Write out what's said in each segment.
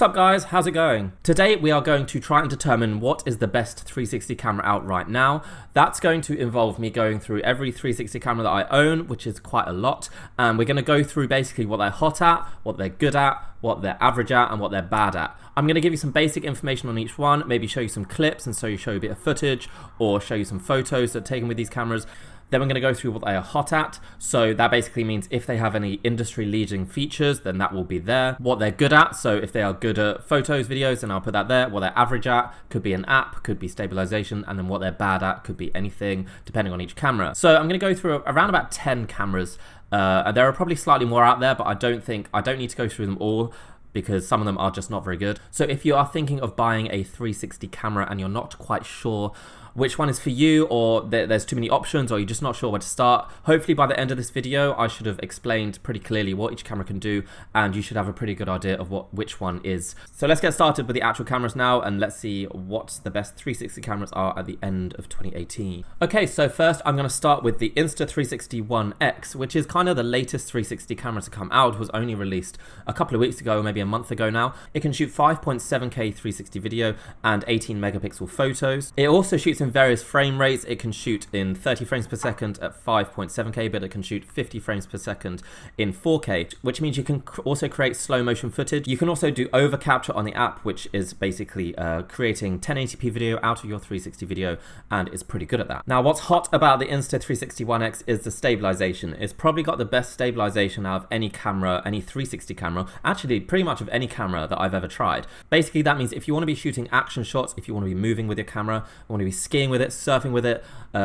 What's up guys, how's it going? Today we are going to try and determine what is the best 360 camera out right now. That's going to involve me going through every 360 camera that I own, which is quite a lot, and we're going to go through basically what they're hot at, what they're good at, what they're average at, and what they're bad at. I'm going to give you some basic information on each one, maybe show you some clips and show you a bit of footage, or show you some photos that are taken with these cameras. Then we're going to go through what they are hot at, so that basically means if they have any industry-leading features, then that will be there. What they're good at, so if they are good at photos, videos, then I'll put that there. What they're average at, could be an app, could be stabilization, and then what they're bad at could be anything, depending on each camera. So I'm going to go through around about 10 cameras. There are probably slightly more out there, but I don't need to go through them all, because some of them are just not very good. So if you are thinking of buying a 360 camera and you're not quite sure which one is for you, or there's too many options, or you're just not sure where to start, hopefully by the end of this video I should have explained pretty clearly what each camera can do, and you should have a pretty good idea of which one is. So let's get started with the actual cameras now, and let's see what the best 360 cameras are at the end of 2018. Okay, so first I'm going to start with the Insta360 One X, which is kind of the latest 360 camera to come out. It was only released a couple of weeks ago, maybe a month ago now. It can shoot 5.7K 360 video and 18 megapixel photos. It also shoots in various frame rates. It can shoot in 30 frames per second at 5.7K, but it can shoot 50 frames per second in 4K, which means you can also create slow motion footage. You can also do over capture on the app, which is basically creating 1080p video out of your 360 video, and it's pretty good at that. Now, what's hot about the Insta360 One X is the stabilization. It's probably got the best stabilization out of any camera, any 360 camera, actually pretty much of any camera that I've ever tried. Basically, that means if you want to be shooting action shots, if you want to be moving with your camera, you want to be skiing with it, surfing with it,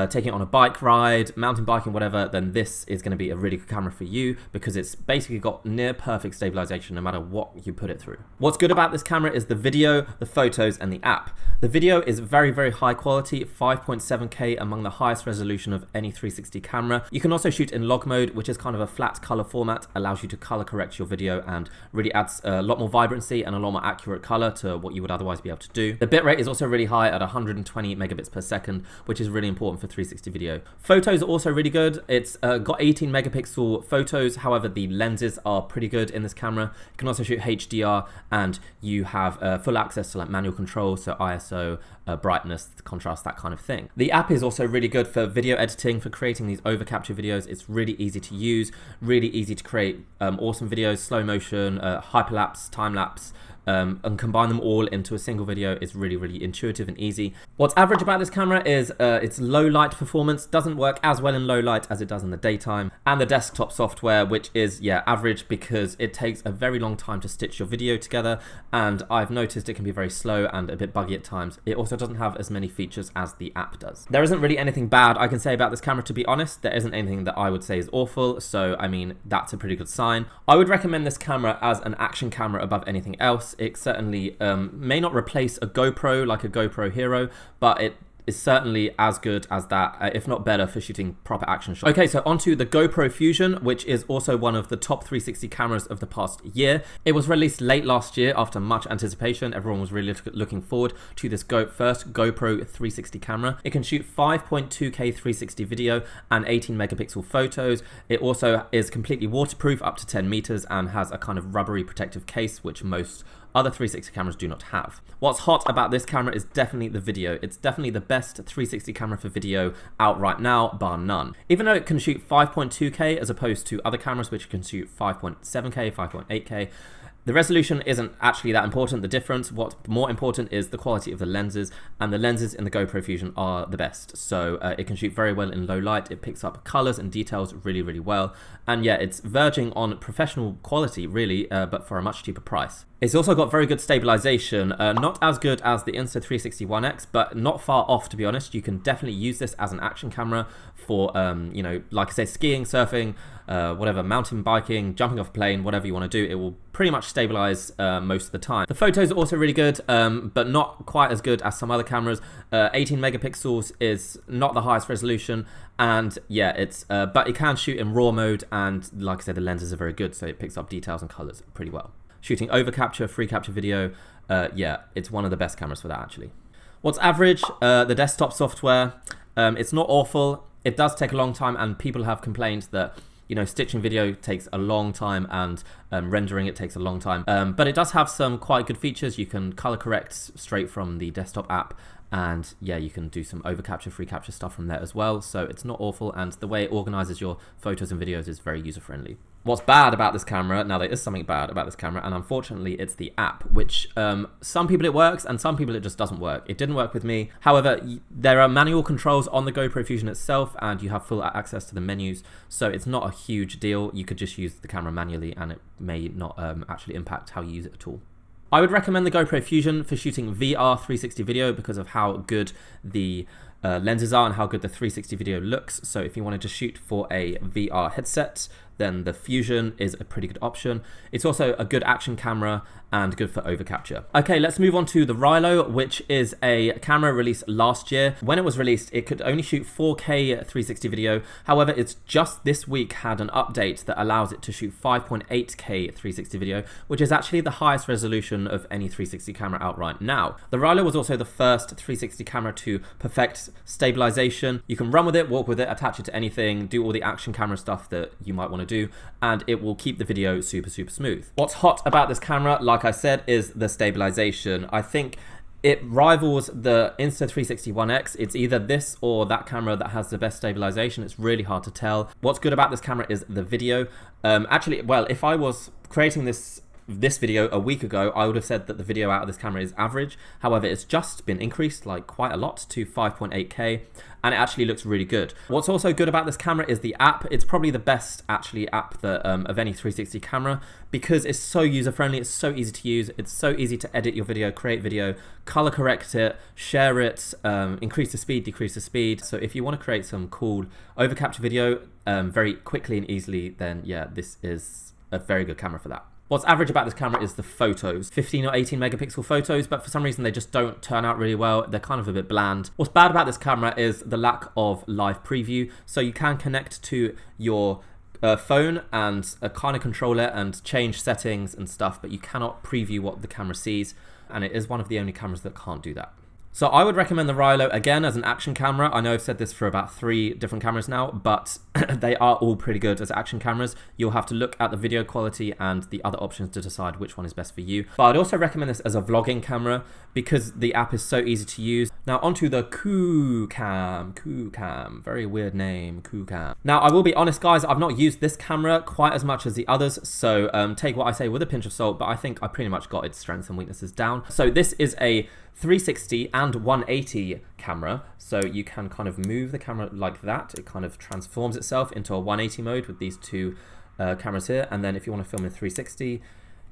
taking it on a bike ride, mountain biking, whatever, then this is going to be a really good camera for you, because it's basically got near perfect stabilization no matter what you put it through. What's good about this camera is the video, the photos, and the app. The video is very, very high quality, 5.7K, among the highest resolution of any 360 camera. You can also shoot in log mode, which is kind of a flat color format, allows you to color correct your video and really adds a lot more vibrancy and a lot more accurate color to what you would otherwise be able to do. The bitrate is also really high at 120 megabits per second, which is really important for 360 video. Photos are also really good. It's got 18 megapixel photos. However, the lenses are pretty good in this camera. You can also shoot HDR, and you have full access to like manual control, so ISO, brightness, contrast, that kind of thing. The app is also really good for video editing, for creating these over capture videos. It's really easy to use, really easy to create awesome videos, slow motion, hyperlapse, time lapse, and combine them all into a single video. Is really, really intuitive and easy. What's average about this camera is its low light performance. Doesn't work as well in low light as it does in the daytime. And the desktop software, which is, yeah, average, because it takes a very long time to stitch your video together, and I've noticed it can be very slow and a bit buggy at times. It also doesn't have as many features as the app does. There isn't really anything bad I can say about this camera, to be honest. There isn't anything that I would say is awful, so I mean, that's a pretty good sign. I would recommend this camera as an action camera above anything else. It certainly may not replace a GoPro like a GoPro Hero, but it is certainly as good as that, if not better, for shooting proper action shots. Okay, so onto the GoPro Fusion, which is also one of the top 360 cameras of the past year. It was released late last year after much anticipation. Everyone was really looking forward to this first GoPro 360 camera. It can shoot 5.2K 360 video and 18 megapixel photos. It also is completely waterproof up to 10 meters and has a kind of rubbery protective case, which most other 360 cameras do not have. What's hot about this camera is definitely the video. It's definitely the best 360 camera for video out right now, bar none. Even though it can shoot 5.2K as opposed to other cameras which can shoot 5.7K, 5.8K, the resolution isn't actually that important. The difference, what's more important, is the quality of the lenses, and the lenses in the GoPro Fusion are the best. So it can shoot very well in low light. It picks up colors and details really, really well. And yeah, it's verging on professional quality, really, but for a much cheaper price. It's also got very good stabilization, not as good as the Insta360 One X, but not far off, to be honest. You can definitely use this as an action camera for, you know, like I say, skiing, surfing, whatever, mountain biking, jumping off a plane, whatever you want to do. It will pretty much stabilize most of the time. The photos are also really good, but not quite as good as some other cameras. 18 megapixels is not the highest resolution, and yeah, it's but it can shoot in RAW mode, and like I said, the lenses are very good, so it picks up details and colors pretty well. Shooting over capture, free capture video, yeah, it's one of the best cameras for that, actually. What's average? The desktop software, it's not awful. It does take a long time, and people have complained that you know, stitching video takes a long time, and rendering it takes a long time. But it does have some quite good features. You can color correct straight from the desktop app, and yeah, you can do some over capture, free capture stuff from there as well. So it's not awful, and the way it organizes your photos and videos is very user friendly. What's bad about this camera, now there is something bad about this camera, and unfortunately it's the app, which some people it works and some people it just doesn't work. It didn't work with me. However, there are manual controls on the GoPro Fusion itself, and you have full access to the menus, so it's not a huge deal. You could just use the camera manually and it may not actually impact how you use it at all. I would recommend the GoPro Fusion for shooting VR 360 video because of how good the lenses are and how good the 360 video looks. So if you wanted to shoot for a VR headset, then the Fusion is a pretty good option. It's also a good action camera and good for over capture. Okay, let's move on to the Rylo, which is a camera released last year. When it was released, it could only shoot 4K 360 video. However, it's just this week had an update that allows it to shoot 5.8K 360 video, which is actually the highest resolution of any 360 camera out right now. The Rylo was also the first 360 camera to perfect stabilization. You can run with it, walk with it, attach it to anything, do all the action camera stuff that you might want to do, and it will keep the video super smooth. What's hot about this camera, like I said, is the stabilization. I think it rivals the Insta360 One X. It's either this or that camera that has the best stabilization. It's really hard to tell. What's good about this camera is the video. Actually, well, if I was creating this video a week ago, I would have said that the video out of this camera is average. However, it's just been increased like quite a lot to 5.8K, and it actually looks really good. What's also good about this camera is the app. It's probably the best actually app that of any 360 camera, because it's so user friendly, it's so easy to use, it's so easy to edit your video, create video, color correct it, share it, increase the speed, decrease the speed. So if you want to create some cool over capture video very quickly and easily, then yeah, this is a very good camera for that. What's average about this camera is the photos. 15 or 18 megapixel photos, but for some reason they just don't turn out really well. They're kind of a bit bland. What's bad about this camera is the lack of live preview. So you can connect to your phone and kind of control it and change settings and stuff, but you cannot preview what the camera sees, and it is one of the only cameras that can't do that. So I would recommend the Rylo again as an action camera. I know I've said this for about 3 different cameras now, but they are all pretty good as action cameras. You'll have to look at the video quality and the other options to decide which one is best for you. But I'd also recommend this as a vlogging camera because the app is so easy to use. Now onto the QooCam, very weird name, QooCam. Now I will be honest guys, I've not used this camera quite as much as the others, so take what I say with a pinch of salt, but I think I pretty much got its strengths and weaknesses down. So this is a 360 and 180 camera, so you can kind of move the camera like that. It kind of transforms itself into a 180 mode with these 2 cameras here, and then if you want to film in 360,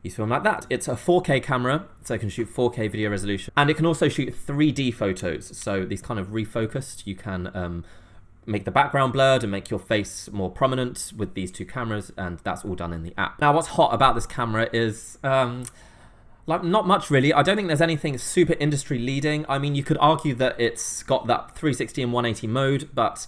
you film like that. It's a 4K camera, so it can shoot 4K video resolution, and it can also shoot 3D photos, so these kind of refocused. You can make the background blurred and make your face more prominent with these 2 cameras, and that's all done in the app. Now what's hot about this camera is like not much really. I don't think there's anything super industry leading. I mean, you could argue that it's got that 360 and 180 mode, but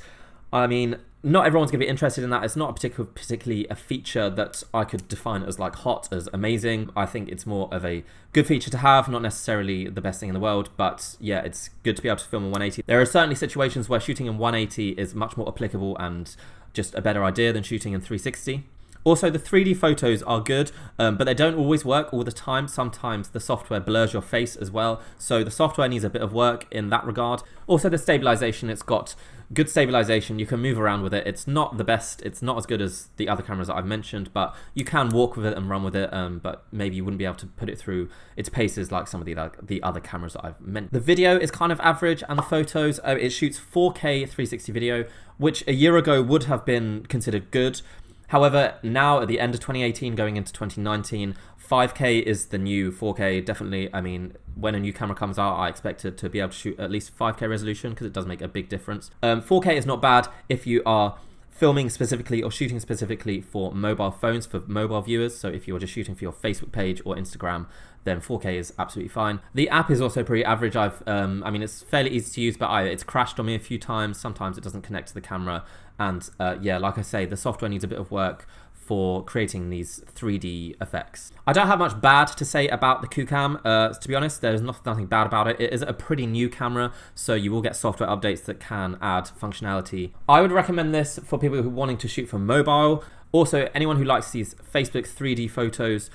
I mean, not everyone's gonna be interested in that. It's not particularly a feature that I could define as like hot, as amazing. I think it's more of a good feature to have, not necessarily the best thing in the world, but yeah, it's good to be able to film in 180. There are certainly situations where shooting in 180 is much more applicable and just a better idea than shooting in 360. Also, the 3D photos are good, but they don't always work all the time. Sometimes the software blurs your face as well, so the software needs a bit of work in that regard. Also, the stabilization, it's got good stabilization. You can move around with it. It's not the best. It's not as good as the other cameras that I've mentioned, but you can walk with it and run with it, but maybe you wouldn't be able to put it through its paces like some of the other cameras that I've mentioned. The video is kind of average, and the photos, it shoots 4K 360 video, which a year ago would have been considered good. However, now at the end of 2018 going into 2019, 5K is the new 4K, definitely. I mean, when a new camera comes out, I expect it to be able to shoot at least 5K resolution because it does make a big difference. 4K is not bad if you are filming specifically or shooting specifically for mobile phones, for mobile viewers. So if you're just shooting for your Facebook page or Instagram, then 4K is absolutely fine. The app is also pretty average. I mean, it's fairly easy to use, but it's crashed on me a few times. Sometimes it doesn't connect to the camera. And yeah, like I say, the software needs a bit of work for creating these 3D effects. I don't have much bad to say about the QooCam. To be honest, there's nothing bad about it. It is a pretty new camera, so you will get software updates that can add functionality. I would recommend this for people who are wanting to shoot for mobile. Also, anyone who likes these Facebook 3D photos,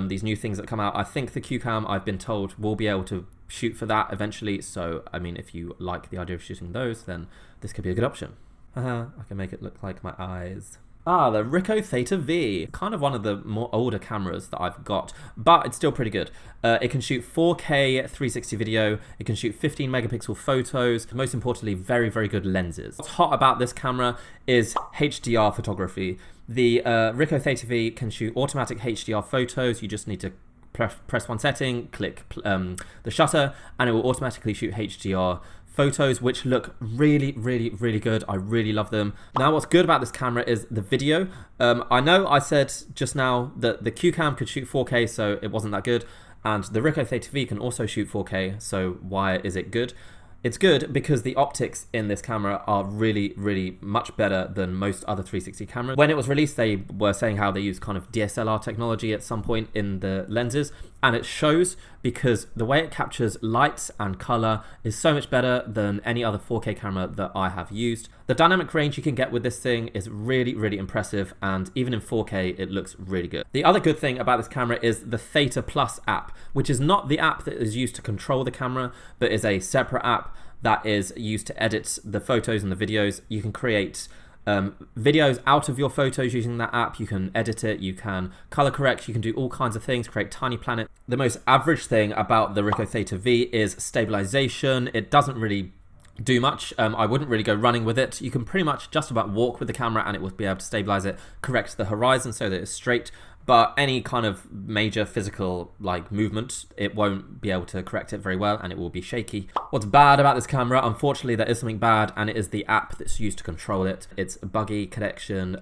these new things that come out, I think the QooCam, I've been told, will be able to shoot for that eventually. So, I mean, if you like the idea of shooting those, then this could be a good option. I can make it look like my eyes. The Ricoh Theta V, kind of one of the more older cameras that I've got, but it's still pretty good. It can shoot 4K 360 video, it can shoot 15 megapixel photos, most importantly, very, very good lenses. What's hot about this camera is HDR photography. The Ricoh Theta V can shoot automatic HDR photos. You just need to press one setting, click the shutter, and it will automatically shoot HDR photos, which look really, really, really good. I really love them. Now, what's good about this camera is the video. I know I said just now that the QooCam could shoot 4K, so it wasn't that good, and the Ricoh Theta V can also shoot 4K, so why is it good? It's good because the optics in this camera are really, really much better than most other 360 cameras. When it was released, they were saying how they use kind of DSLR technology at some point in the lenses, and it shows because the way it captures lights and color is so much better than any other 4K camera that I have used. The dynamic range you can get with this thing is really, really impressive, and even in 4K, it looks really good. The other good thing about this camera is the Theta Plus app, which is not the app that is used to control the camera, but is a separate app that is used to edit the photos and the videos. You can create videos out of your photos using that app. You can edit it, you can color correct, you can do all kinds of things, create tiny planets. The most average thing about the Ricoh Theta V is stabilization. It doesn't really do much. I wouldn't really go running with it. You can pretty much just about walk with the camera and it will be able to stabilize it, correct the horizon so that it's straight. But any kind of major physical like movement, it won't be able to correct it very well and it will be shaky. What's bad about this camera, unfortunately there is something bad, and it is the app that's used to control it. It's a buggy connection,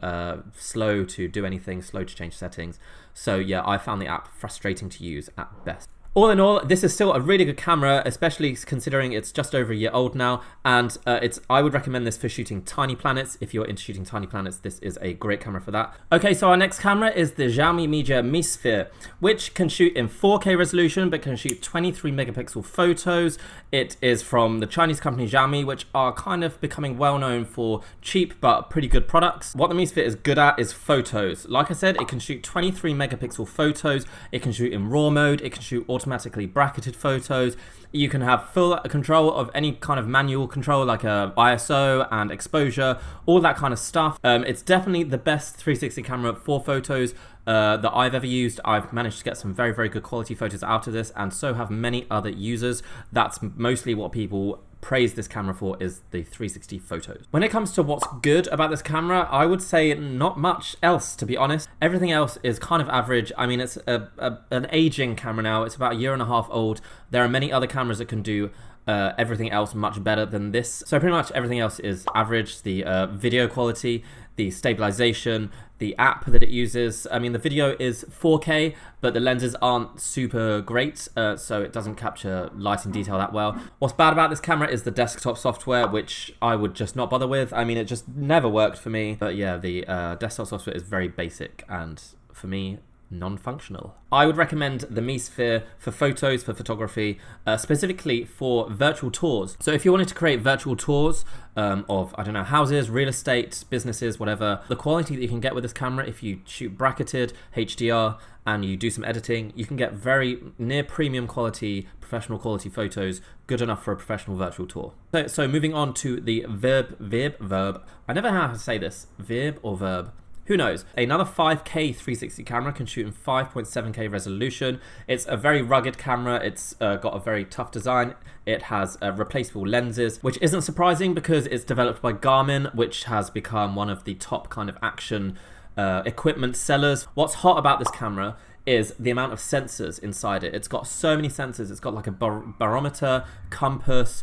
slow to do anything, slow to change settings. So yeah, I found the app frustrating to use at best. All in all, this is still a really good camera, especially considering it's just over a year old now, and I would recommend this for shooting tiny planets. If you're into shooting tiny planets, this is a great camera for that. Okay, so our next camera is the Xiaomi Mijia Mi Sphere, which can shoot in 4K resolution, but can shoot 23 megapixel photos. It is from the Chinese company Xiaomi, which are kind of becoming well known for cheap but pretty good products. What the Mi Sphere is good at is photos. Like I said, it can shoot 23 megapixel photos, it can shoot in RAW mode, it can shoot automatically bracketed photos. You can have full control of any kind of manual control like ISO and exposure, all that kind of stuff. It's definitely the best 360 camera for photos that I've ever used. I've managed to get some very, very good quality photos out of this, and so have many other users. That's mostly what people praise this camera for, is the 360 photos. When it comes to what's good about this camera, I would say not much else, to be honest. Everything else is kind of average. I mean, it's an aging camera now. It's about a year and a half old. There are many other cameras that can do everything else much better than this. So pretty much everything else is average. The video quality, the stabilization, the app that it uses. I mean, the video is 4K, but the lenses aren't super great, so it doesn't capture lighting detail that well. What's bad about this camera is the desktop software, which I would just not bother with. I mean, it just never worked for me. But yeah, the desktop software is very basic, and for me, non-functional. I would recommend the Mi Sphere for photos, for photography, specifically for virtual tours. So if you wanted to create virtual tours of, I don't know, houses, real estate, businesses, whatever, the quality that you can get with this camera, if you shoot bracketed HDR and you do some editing, you can get very near premium quality, professional quality photos, good enough for a professional virtual tour. So moving on to the VIRB. I never know how to say this, VIRB or VIRB. Who knows? Another 5K 360 camera can shoot in 5.7K resolution. It's a very rugged camera. It's got a very tough design. It has replaceable lenses, which isn't surprising because it's developed by Garmin, which has become one of the top kind of action equipment sellers. What's hot about this camera is the amount of sensors inside it. It's got so many sensors. It's got like a barometer, compass,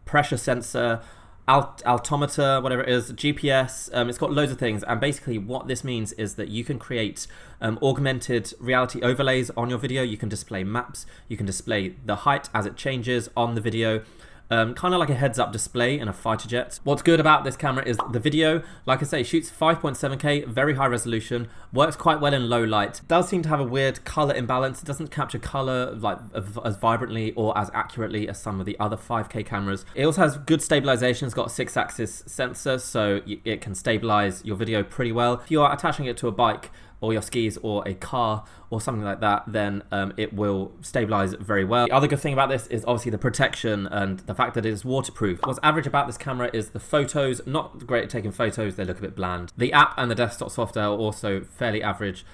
pressure sensor, altimeter, whatever it is, GPS. It's got loads of things, and basically what this means is that you can create augmented reality overlays on your video. You can display maps, you can display the height as it changes on the video. kind of like a heads-up display in a fighter jet. What's good about this camera is the video. Like I say, shoots 5.7K, very high resolution, works quite well in low light. Does seem to have a weird color imbalance. It doesn't capture color like as vibrantly or as accurately as some of the other 5K cameras. It also has good stabilization. It's got a 6-axis sensor, so it can stabilize your video pretty well. If you are attaching it to a bike or your skis or a car or something like that, then it will stabilize very well. The other good thing about this is obviously the protection and the fact that it is waterproof. What's average about this camera is the photos. Not great at taking photos, they look a bit bland. The app and the desktop software are also fairly average.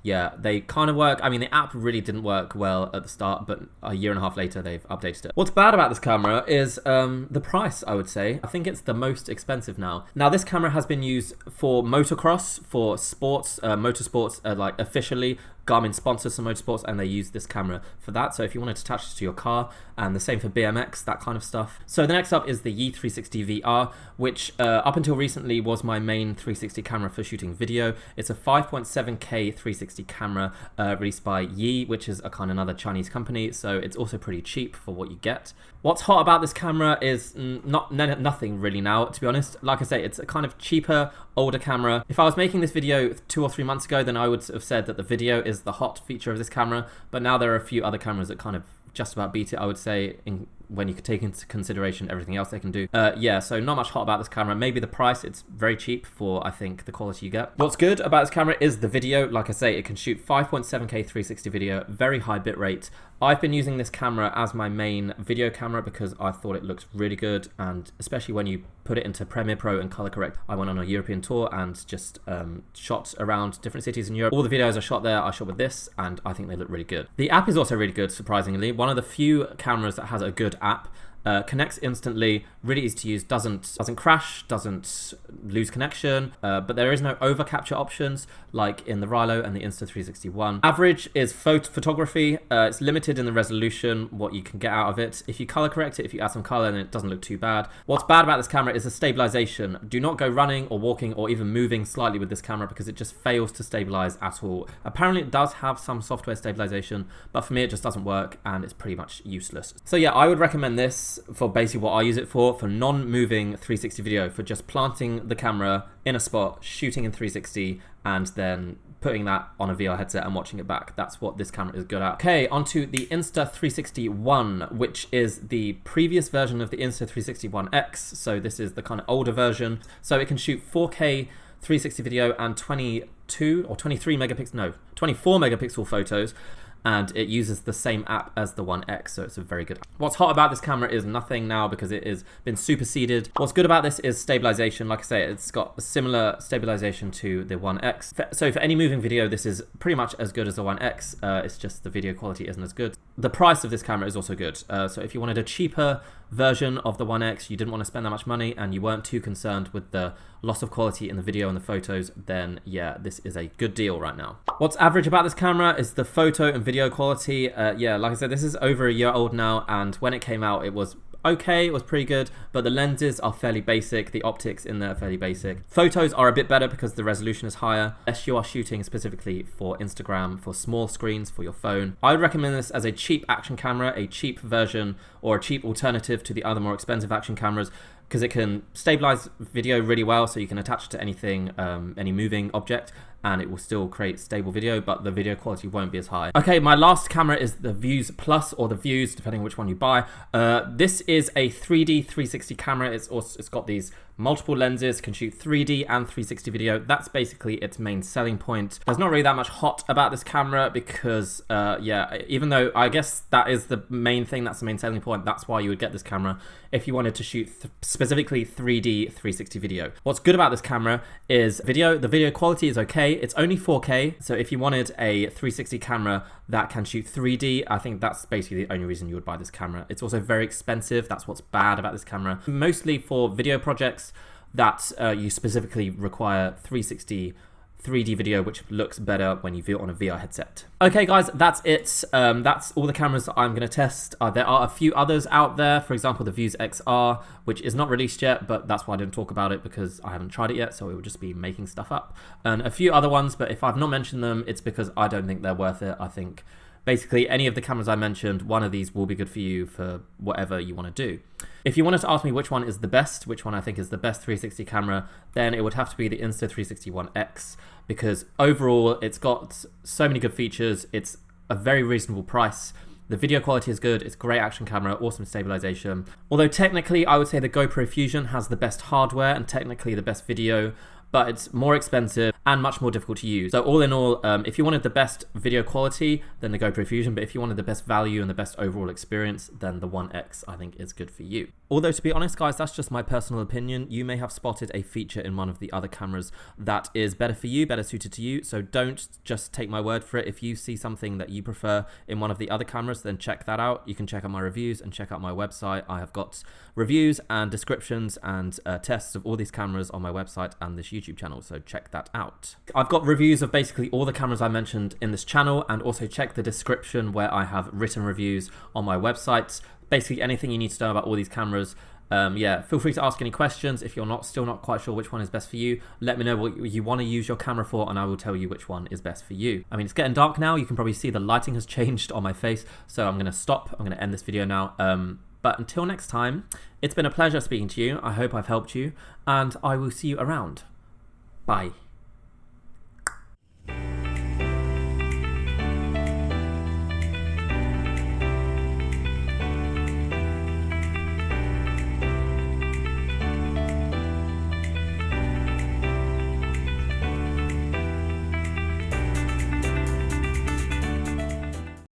Yeah, they kind of work. I mean, the app really didn't work well at the start, but a year and a half later, they've updated it. What's bad about this camera is the price, I would say. I think it's the most expensive now. Now, this camera has been used for motocross, for sports, motorsports, like officially. Garmin sponsors some motorsports and they use this camera for that. So if you wanted to attach it to your car, and the same for BMX, that kind of stuff. So the next up is the Yi360 VR, which up until recently was my main 360 camera for shooting video. It's a 5.7K 360 camera released by Yi, which is a kind of another Chinese company. So it's also pretty cheap for what you get. What's hot about this camera is nothing really now, to be honest. Like I say, it's a kind of cheaper, older camera. If I was making this video 2 or 3 months ago, then I would have said that the video is the hot feature of this camera. But now there are a few other cameras that kind of just about beat it, I would say, when you could take into consideration everything else they can do. Yeah, so not much hot about this camera. Maybe the price, it's very cheap for, I think, the quality you get. What's good about this camera is the video. Like I say, it can shoot 5.7K 360 video, very high bitrate. I've been using this camera as my main video camera because I thought it looked really good, and especially when you put it into Premiere Pro and color correct. I went on a European tour and just shot around different cities in Europe. All the videos I shot there, I shot with this, and I think they look really good. The app is also really good, surprisingly. One of the few cameras that has a good app. Connects instantly, really easy to use, doesn't crash, doesn't lose connection, but there is no over capture options like in the Rylo and the Insta360 One. Average is photography. It's limited in the resolution, what you can get out of it. If you color correct it, if you add some color, then it doesn't look too bad. What's bad about this camera is the stabilization. Do not go running or walking or even moving slightly with this camera because it just fails to stabilize at all. Apparently it does have some software stabilization, but for me it just doesn't work and it's pretty much useless. So yeah, I would recommend this for basically what I use it for non-moving 360 video, for just planting the camera in a spot, shooting in 360, and then putting that on a VR headset and watching it back. That's what this camera is good at. Okay, onto the Insta360 One, which is the previous version of the Insta360 One X. So this is the kind of older version. So it can shoot 4K 360 video and 22 or 23 megapixel, no, 24 megapixel photos. And it uses the same app as the One X, so it's a very good app. What's hot about this camera is nothing now because it has been superseded. What's good about this is stabilization. Like I say, it's got a similar stabilization to the One X. So for any moving video, this is pretty much as good as the One X. It's just the video quality isn't as good. The price of this camera is also good. So if you wanted a cheaper version of the One X, you didn't want to spend that much money, and you weren't too concerned with the loss of quality in the video and the photos, then yeah, this is a good deal right now. What's average about this camera is the photo and video quality. Yeah, like I said, this is over a year old now, and when it came out, it was okay, it was pretty good, but the lenses are fairly basic, the optics in there are fairly basic. Photos are a bit better because the resolution is higher, unless you are shooting specifically for Instagram, for small screens, for your phone. I would recommend this as a cheap action camera, a cheap version, or a cheap alternative to the other more expensive action cameras, because it can stabilize video really well, so you can attach it to anything, any moving object, and it will still create stable video, but the video quality won't be as high. Okay, my last camera is the VUZE Plus, or the VUZE, depending on which one you buy. This is a 3D 360 camera. It's got these multiple lenses, can shoot 3D and 360 video. That's basically its main selling point. There's not really that much hot about this camera because, yeah, even though I guess that is the main thing, that's the main selling point, that's why you would get this camera if you wanted to shoot specifically 3D 360 video. What's good about this camera is the video quality is okay. It's only 4K, so if you wanted a 360 camera that can shoot 3D, I think that's basically the only reason you would buy this camera. It's also very expensive. That's what's bad about this camera. Mostly for video projects that you specifically require 360 3D video, which looks better when you view it on a VR headset. Okay guys, that's it. That's all the cameras that I'm going to test. There are a few others out there, for example the VUZE XR, which is not released yet, but that's why I didn't talk about it, because I haven't tried it yet, so it would just be making stuff up. And a few other ones, but if I've not mentioned them, it's because I don't think they're worth it. I think Basically, any of the cameras I mentioned, one of these will be good for you for whatever you want to do. If you wanted to ask me which one is the best, which one I think is the best 360 camera, then it would have to be the Insta360 One X, because overall it's got so many good features, it's a very reasonable price, the video quality is good, it's a great action camera, awesome stabilization. Although technically I would say the GoPro Fusion has the best hardware and technically the best video, but it's more expensive and much more difficult to use. So all in all, if you wanted the best video quality, then the GoPro Fusion, but if you wanted the best value and the best overall experience, then the One X I think is good for you. Although to be honest guys, that's just my personal opinion. You may have spotted a feature in one of the other cameras that is better for you, better suited to you, so don't just take my word for it. If you see something that you prefer in one of the other cameras, then check that out. You can check out my reviews and check out my website. I have got reviews and descriptions and tests of all these cameras on my website and this YouTube channel, so check that out. I've got reviews of basically all the cameras I mentioned in this channel, and also check the description where I have written reviews on my website. Basically anything you need to know about all these cameras. Yeah, feel free to ask any questions. If you're still not quite sure which one is best for you, let me know what you want to use your camera for and I will tell you which one is best for you. I mean, it's getting dark now. You can probably see the lighting has changed on my face, so I'm going to stop. I'm going to end this video now. But until next time, it's been a pleasure speaking to you. I hope I've helped you, and I will see you around. Bye.